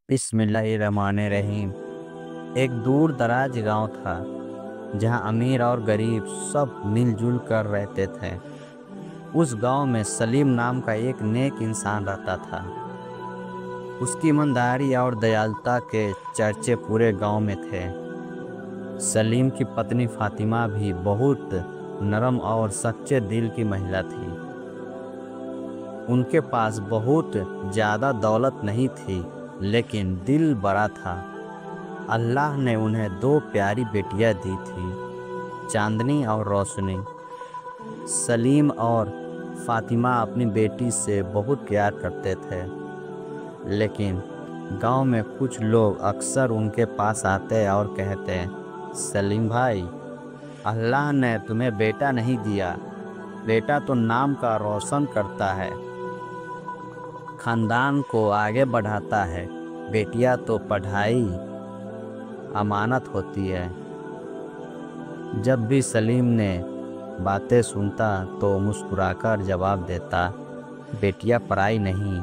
बिस्मिल्लाहिर्रहमानिर्रहीम। एक दूर दराज गांव था जहां अमीर और गरीब सब मिलजुल कर रहते थे। उस गांव में सलीम नाम का एक नेक इंसान रहता था। उसकी ईमानदारी और दयालुता के चर्चे पूरे गांव में थे। सलीम की पत्नी फातिमा भी बहुत नरम और सच्चे दिल की महिला थी। उनके पास बहुत ज़्यादा दौलत नहीं थी, लेकिन दिल बड़ा था। अल्लाह ने उन्हें दो प्यारी बेटियां दी थी, चांदनी और रोशनी। सलीम और फातिमा अपनी बेटी से बहुत प्यार करते थे, लेकिन गांव में कुछ लोग अक्सर उनके पास आते और कहते, सलीम भाई, अल्लाह ने तुम्हें बेटा नहीं दिया, बेटा तो नाम का रोशन करता है, खानदान को आगे बढ़ाता है, बेटियां तो पढ़ाई अमानत होती है। जब भी सलीम ने बातें सुनता तो मुस्कुराकर जवाब देता, बेटियां पराई नहीं,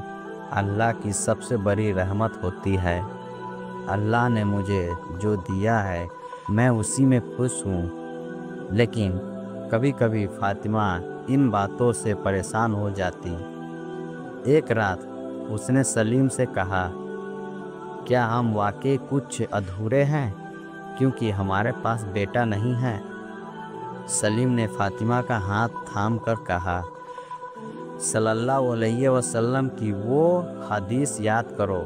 अल्लाह की सबसे बड़ी रहमत होती है। अल्लाह ने मुझे जो दिया है मैं उसी में खुश हूँ। लेकिन कभी कभी फातिमा इन बातों से परेशान हो जाती। एक रात उसने सलीम से कहा, क्या हम वाकई कुछ अधूरे हैं क्योंकि हमारे पास बेटा नहीं है? सलीम ने फातिमा का हाथ थाम कर कहा, सल्लल्लाहु अलैहि वसल्लम की वो हदीस याद करो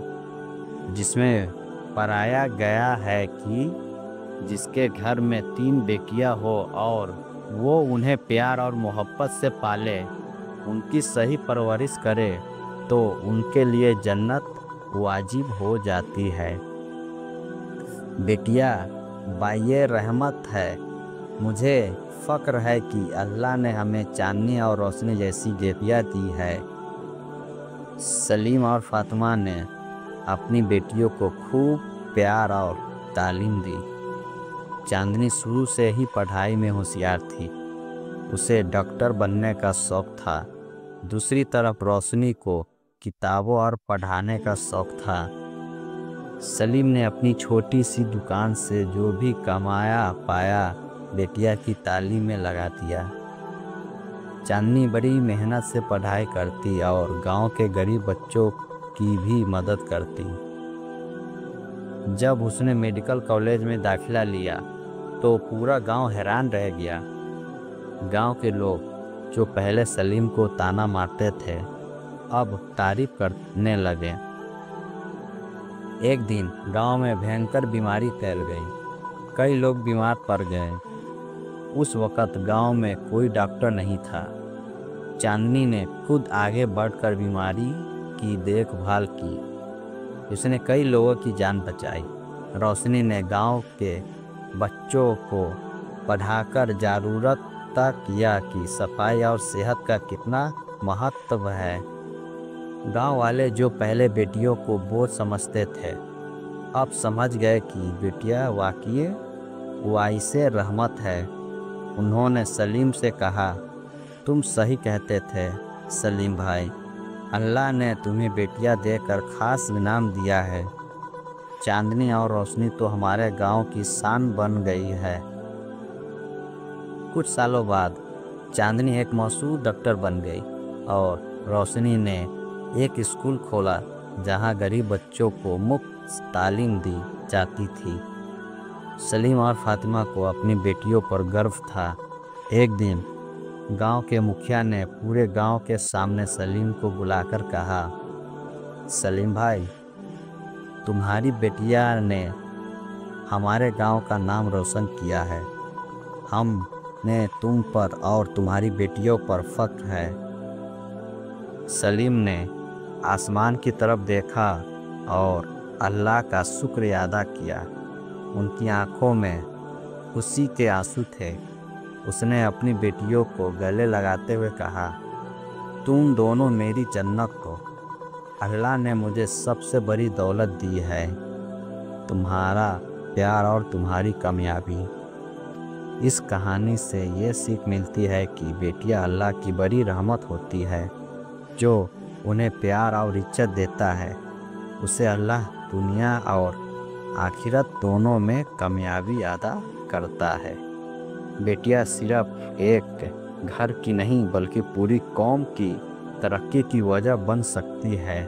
जिसमें पढ़ाया गया है कि जिसके घर में 3 बेटियां हो और वो उन्हें प्यार और मोहब्बत से पाले, उनकी सही परवरिश करे, तो उनके लिए जन्नत वाजिब हो जाती है। बेटियां बाये रहमत है। मुझे फ़क्र है कि अल्लाह ने हमें चांदनी और रोशनी जैसी बेटियां दी है। सलीम और फातिमा ने अपनी बेटियों को खूब प्यार और तालीम दी। चांदनी शुरू से ही पढ़ाई में होशियार थी, उसे डॉक्टर बनने का शौक़ था। दूसरी तरफ रोशनी को किताबों और पढ़ाने का शौक़ था। सलीम ने अपनी छोटी सी दुकान से जो भी कमाया पाया बेटिया की तालीम में लगा दिया। चांदनी बड़ी मेहनत से पढ़ाई करती और गांव के गरीब बच्चों की भी मदद करती। जब उसने मेडिकल कॉलेज में दाखिला लिया तो पूरा गांव हैरान रह गया। गांव के लोग जो पहले सलीम को ताना मारते थे, अब तारीफ करने लगे। एक दिन गांव में भयंकर बीमारी फैल गई, कई लोग बीमार पड़ गए। उस वक़्त गांव में कोई डॉक्टर नहीं था। चांदनी ने खुद आगे बढ़कर बीमारी की देखभाल की। उसने कई लोगों की जान बचाई। रोशनी ने गांव के बच्चों को पढ़ाकर ज़रूरत तक किया कि सफाई और सेहत का कितना महत्व है। गांव वाले जो पहले बेटियों को बोझ समझते थे, अब समझ गए कि बेटियां वाकई वाइसे रहमत है। उन्होंने सलीम से कहा, तुम सही कहते थे सलीम भाई, अल्लाह ने तुम्हें बेटियां देकर खास इनाम दिया है। चांदनी और रोशनी तो हमारे गांव की शान बन गई है। कुछ सालों बाद चांदनी एक मशहूर डॉक्टर बन गई और रोशनी ने एक स्कूल खोला जहां गरीब बच्चों को मुफ्त तालीम दी जाती थी। सलीम और फातिमा को अपनी बेटियों पर गर्व था। एक दिन गांव के मुखिया ने पूरे गांव के सामने सलीम को बुलाकर कहा, सलीम भाई, तुम्हारी बेटियां ने हमारे गांव का नाम रोशन किया है। हमने तुम पर और तुम्हारी बेटियों पर फख्र है। सलीम ने आसमान की तरफ देखा और अल्लाह का शुक्र अदा किया। उनकी आंखों में खुशी के आंसू थे। उसने अपनी बेटियों को गले लगाते हुए कहा, तुम दोनों मेरी जन्नत हो। अल्लाह ने मुझे सबसे बड़ी दौलत दी है, तुम्हारा प्यार और तुम्हारी कामयाबी। इस कहानी से ये सीख मिलती है कि बेटियां अल्लाह की बड़ी रहमत होती है। जो उन्हें प्यार और इज्जत देता है, उसे अल्लाह دنیا اور آخرت دونوں میں کامیابی ادا کرتا ہے۔ بیٹیاں صرف ایک گھر کی نہیں بلکہ پوری قوم کی ترقی کی وجہ بن سکتی ہے۔